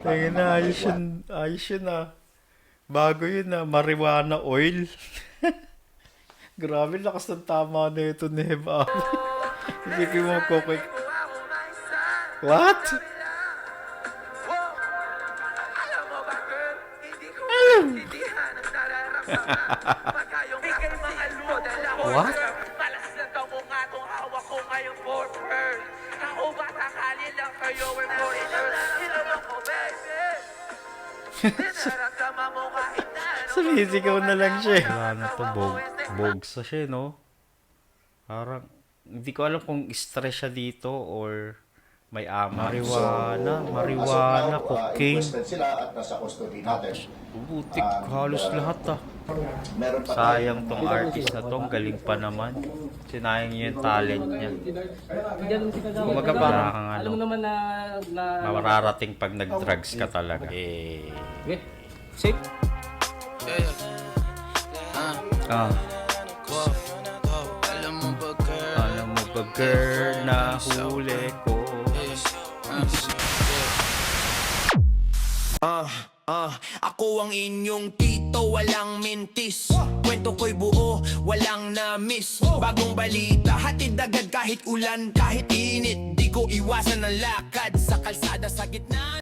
Tingin na, ayos yun ah. Bago yun ah, marijuana oil. Grabe, lakas ng tama na ito ni Heba. Isipin mo, Kokoy. What? What? Malas na tamo nga tong hawak ko ngayong for first. Ako ba sakali lang kayo and foreigners? Hinanong ko, baby. Dinaramdaman mo kahit na ano. Sumisigaw na lang siya. Wala na to, bogsa siya, no? Parang, hindi ko alam kung stress siya dito or may marijuana, cocaine. Sila at nasa custody natin. Butik, halos lahat ah. Meron pa Sayang tong artist na to, ang galing pa naman. Sinayang niya yung talent niya. Kumaga parang Alam mo naman na mararating pag nag-drugs ka talaga. Eh. Okay. Safe. Alam mo ba girl na huli ko? Ako ang inyong tito, walang mintis. Kwento ko'y buo, walang na-miss. Bagong balita, hatid agad kahit ulan, kahit init. Di ko iwasan ang lakad sa kalsada sa gitna.